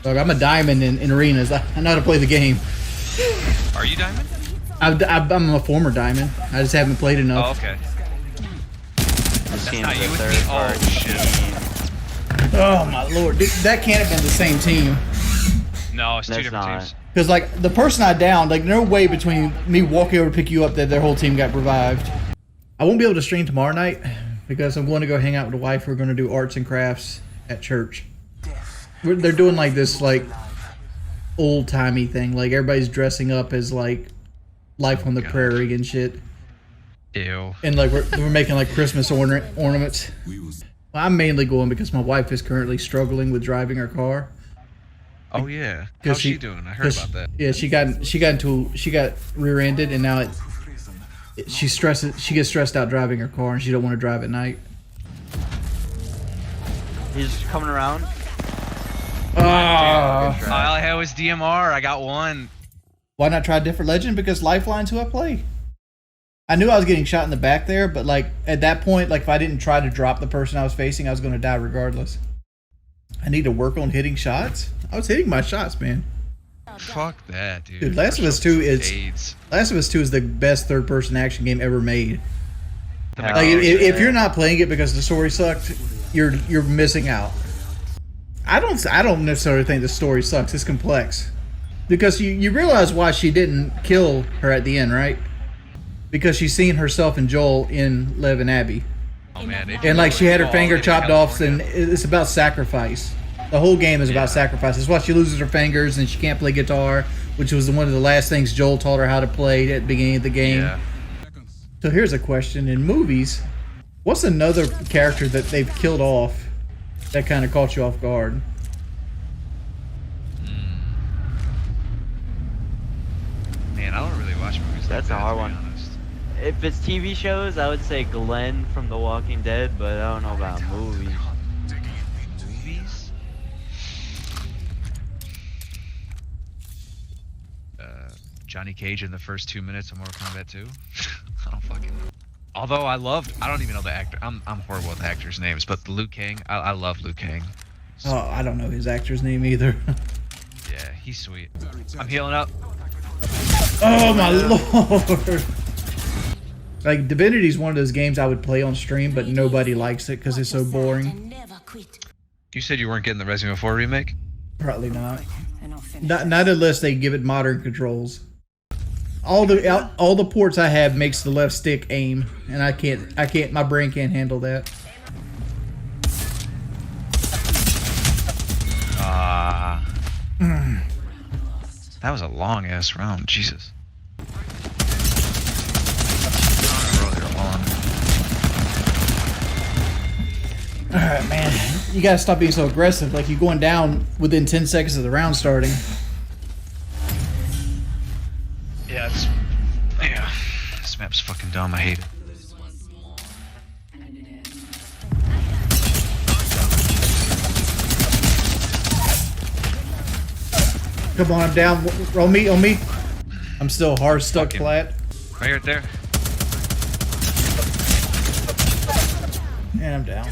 Look, I'm a diamond in arenas. I know how to play the game. Are you diamond? I'm a former diamond. I just haven't played enough. Oh, okay. That's not you with me? Oh, shit. Oh my lord, dude, that can't have been the same team. No, it's two different teams. Because like the person I downed, like no way between me walking over to pick you up that their whole team got revived. I won't be able to stream tomorrow night because I'm going to go hang out with the wife. We're going to do arts and crafts at church. They're doing like this like old timey thing, like everybody's dressing up as like life on the prairie and shit. Ew. And like we're making like Christmas ornaments. Well, I'm mainly going because my wife is currently struggling with driving her car. Oh yeah, how's she doing? I heard about that. Yeah, she got rear-ended and now she gets stressed out driving her car and she don't want to drive at night. He's coming around. Oh, All I had was DMR. I got one. Why not try a different legend? Because Lifeline's who I play. I knew I was getting shot in the back there, but like at that point, like if I didn't try to drop the person I was facing, I was going to die regardless. I need to work on hitting shots. I was hitting my shots, man. Fuck that, dude. Dude, Last of Us 2 is the best third-person action game ever made. Like if you're not playing it because the story sucked, you're missing out. I don't necessarily think the story sucks. It's complex because you realize why she didn't kill her at the end, right? Because she's seen herself and Joel in Lev and Abby. Oh man, and like she had her finger chopped off, and it's about sacrifice. The whole game is about sacrifice. That's why she loses her fingers and she can't play guitar, which was one of the last things Joel taught her how to play at the beginning of the game. Yeah. So here's a question: in movies, what's another character that they've killed off that kind of caught you off guard? Man, I don't really watch movies. That's a hard one. If it's TV shows, I would say Glenn from The Walking Dead, but I don't know about movies. Movies? Johnny Cage in the first 2 minutes of Mortal Kombat 2. I don't fucking know. Although I don't even know the actor. I'm horrible with actors' names, but Liu Kang, I love Liu Kang. Oh, I don't know his actor's name either. Yeah, he's sweet. I'm healing up. Oh my lord! Like Divinity is one of those games I would play on stream, but nobody likes it because it's so boring. You said you weren't getting the Resident Evil 4 remake? Probably not. Not unless they give it modern controls. All the ports I have makes the left stick aim, and I can't. My brain can't handle that. That was a long ass round. Jesus. Alright, man. You gotta stop being so aggressive. Like, you're going down within 10 seconds of the round starting. Yeah, this map's fucking dumb. I hate it. Come on, I'm down. On me. I'm still hard stuck flat. Right there. And I'm down.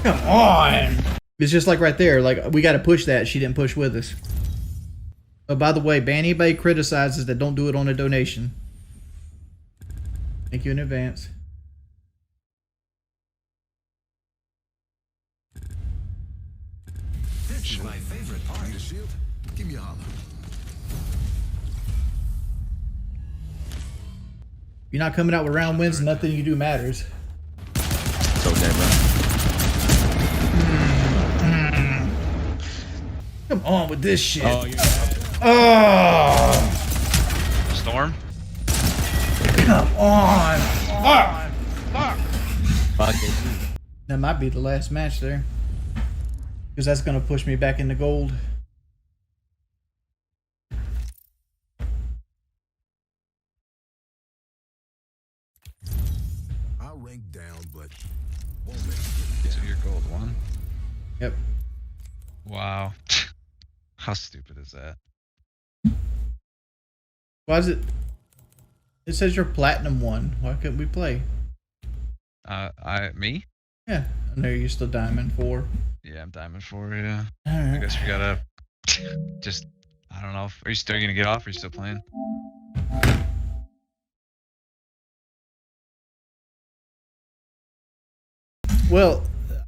Come on. It's just like right there. Like, we got to push that. She didn't push with us. Oh, by the way, ban anybody criticizes that don't do it on a donation. Thank you in advance. This is my favorite part. The shield? Give me a holler. You're not coming out with round wins, nothing you do matters. So dead, bro. Come on with this shit. Oh, Storm? Come on. Fuck it. That might be the last match there. Because that's going to push me back into gold. I'll rank down, but So you're gold 1? Yep. Wow. How stupid is that? Why is it? It says you're platinum 1. Why couldn't we play? Me? Yeah, I know you're still Diamond 4. Yeah, I'm Diamond 4, yeah. Alright. I guess we gotta just, I don't know. Are you still gonna get off or are you still playing? Well,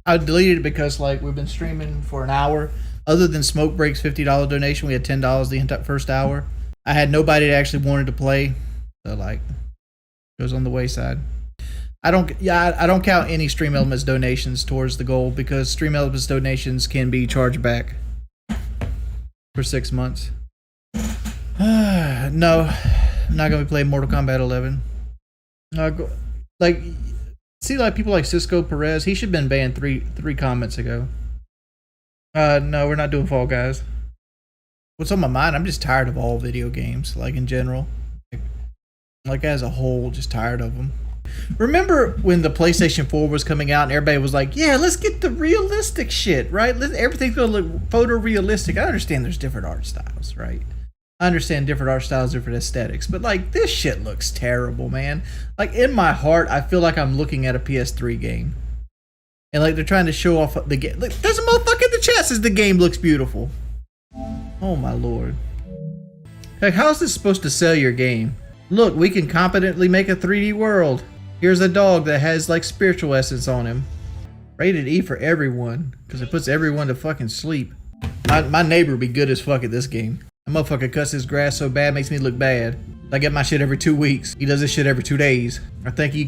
I deleted it because like we've been streaming for an hour. Other than Smoke Break's $50 donation, we had $10 the entire first hour. I had nobody that actually wanted to play, so like it goes on the wayside. I don't count any Stream Elements donations towards the goal because Stream Elements donations can be charged back for 6 months. No, I'm not gonna be playing Mortal Kombat 11. Like, see, like people like Cisco Perez, he should have been banned three comments ago. No, we're not doing Fall Guys. What's on my mind? I'm just tired of all video games, like in general, like as a whole, just tired of them. Remember when the PlayStation 4 was coming out and everybody was like, yeah, let's get the realistic shit, right? Everything's gonna look photorealistic. I understand there's different art styles, right? I understand different art styles, different aesthetics, but like this shit looks terrible, man. Like in my heart, I feel like I'm looking at a PS3 game. And like they're trying to show off the game. Like, there's a motherfucker in the chat says the game looks beautiful. Oh my lord. Like, how's this supposed to sell your game? Look, we can competently make a 3D world. Here's a dog that has like spiritual essence on him. Rated E for everyone, because it puts everyone to fucking sleep. My neighbor would be good as fuck at this game. That motherfucker cuts his grass so bad makes me look bad. I get my shit every 2 weeks. He does this shit every 2 days. I think he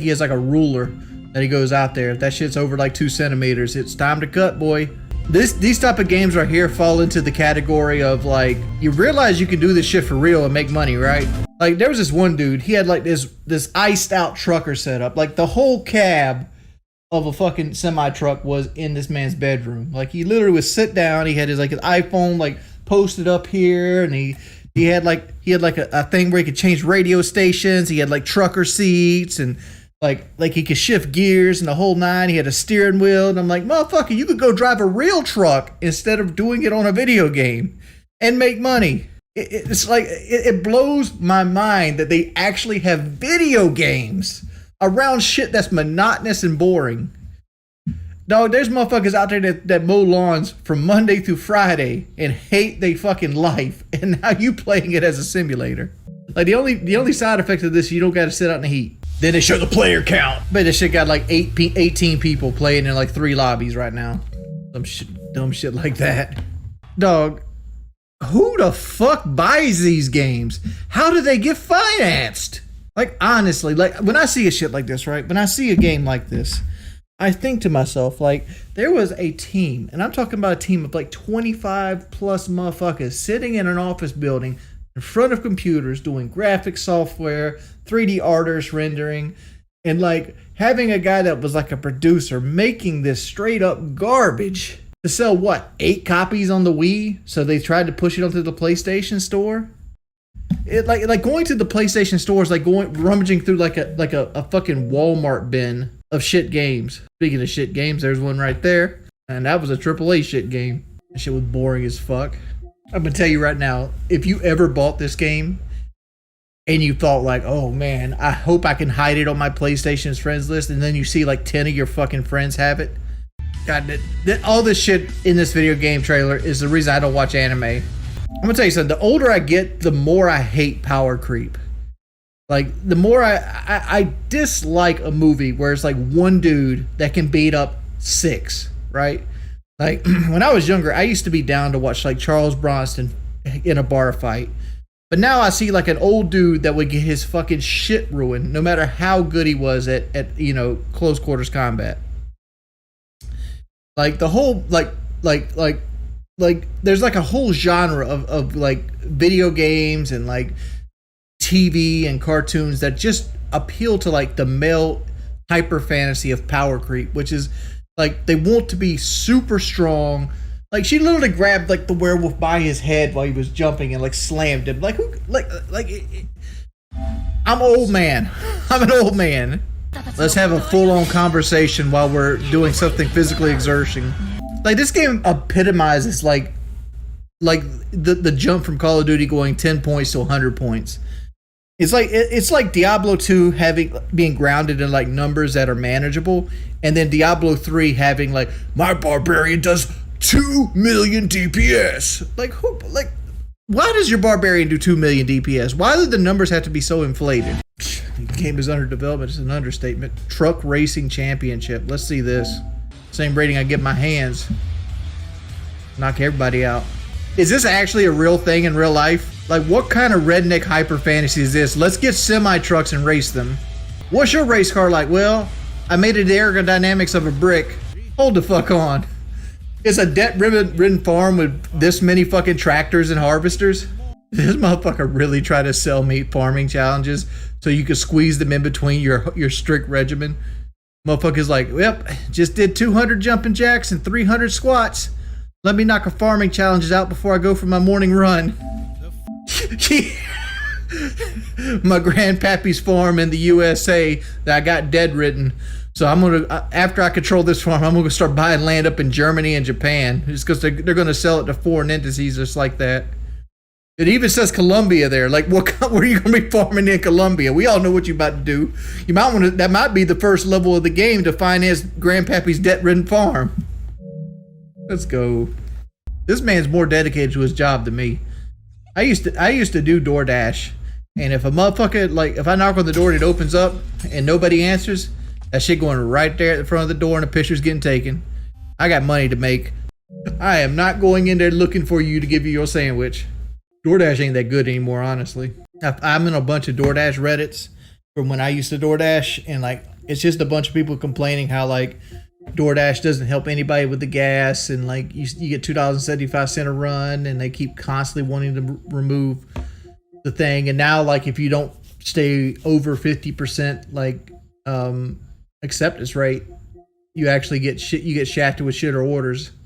has like a ruler that he goes out there. If that shit's over like 2 centimeters, it's time to cut, boy. These type of games right here fall into the category of like, you realize you can do this shit for real and make money, right? Like there was this one dude, he had like this iced out trucker setup. Like the whole cab of a fucking semi truck was in this man's bedroom. Like he literally would sit down, he had his like his iPhone like posted up here, and he had like a thing where he could change radio stations. He had like trucker seats and like he could shift gears and the whole nine. He had a steering wheel, and I'm like, motherfucker, you could go drive a real truck instead of doing it on a video game and make money. It's like it blows my mind that they actually have video games around shit that's monotonous and boring. Dog, there's motherfuckers out there that mow lawns from Monday through Friday and hate they fucking life, and now you playing it as a simulator. Like the only side effect of this, you don't got to sit out in the heat. Then they show the player count. But this shit got like 18 people playing in like 3 lobbies right now. Dumb shit like that. Dog, who the fuck buys these games? How do they get financed? Like honestly, like when I see a shit like this, right? When I see a game like this, I think to myself, like, there was a team, and I'm talking about a team of like 25 plus motherfuckers sitting in an office building in front of computers doing graphic software, 3D artists rendering, and like having a guy that was like a producer making this straight up garbage to sell what, 8 copies on the Wii? So they tried to push it onto the PlayStation Store. It like going to the PlayStation Store is like rummaging through like a fucking Walmart bin of shit games. Speaking of shit games, there's one right there, and that was a AAA shit game. That shit was boring as fuck. I'm gonna tell you right now, if you ever bought this game and you thought like, oh man, I hope I can hide it on my PlayStation's friends list, and then you see like 10 of your fucking friends have it. God, all this shit in this video game trailer is the reason I don't watch anime. I'm gonna tell you something, the older I get, the more I hate power creep. Like, the more I dislike a movie where it's like one dude that can beat up 6, right? Like, when I was younger, I used to be down to watch like Charles Bronson in a bar fight. But now I see like an old dude that would get his fucking shit ruined no matter how good he was at you know, close quarters combat. Like, the whole, like there's like a whole genre of like video games and like TV and cartoons that just appeal to like the male hyper fantasy of power creep, which is like they want to be super strong. Like she literally grabbed like the werewolf by his head while he was jumping and like slammed him. Like who? I'm an old man. I'm an old man. Let's have a full-on conversation while we're doing something physically exerting. Like this game epitomizes like the jump from Call of Duty going 10 points to 100 points. It's like Diablo 2 being grounded in like numbers that are manageable, and then Diablo 3 having like my barbarian does 2 million DPS. Like why does your barbarian do 2 million DPS? Why do the numbers have to be so inflated? The game is under development. It's an understatement. Truck Racing Championship. Let's see this. Same rating I give my hands. Knock everybody out. Is this actually a real thing in real life? Like, what kind of redneck hyper fantasy is this? Let's get semi trucks and race them. What's your race car like? Well, I made it the aerodynamics of a brick. Hold the fuck on. It's a debt-ridden farm with this many fucking tractors and harvesters. This motherfucker really tried to sell me farming challenges so you could squeeze them in between your strict regimen. Motherfucker's like, yep, just did 200 jumping jacks and 300 squats. Let me knock a farming challenges out before I go for my morning run. My grandpappy's farm in the USA that I got dead ridden. So I'm gonna, after I control this farm, I'm gonna start buying land up in Germany and Japan, just because they're gonna sell it to foreign entities just like that. It even says Colombia there. Like, what are you gonna be farming in Colombia? We all know what you're about to do. You might want to. That might be the first level of the game to finance grandpappy's debt-ridden farm. Let's go. This man's more dedicated to his job than me. I used to do DoorDash, and if a motherfucker, like, if I knock on the door and it opens up and nobody answers, that shit going right there at the front of the door and the picture's getting taken. I got money to make. I am not going in there looking for you to give you your sandwich. DoorDash ain't that good anymore, honestly. I'm in a bunch of DoorDash Reddits from when I used to DoorDash, and like, it's just a bunch of people complaining how like DoorDash doesn't help anybody with the gas, and like you get $2.75 a run, and they keep constantly wanting to remove the thing. And now, like, if you don't stay over 50% like acceptance rate, you actually get shafted with shitter orders.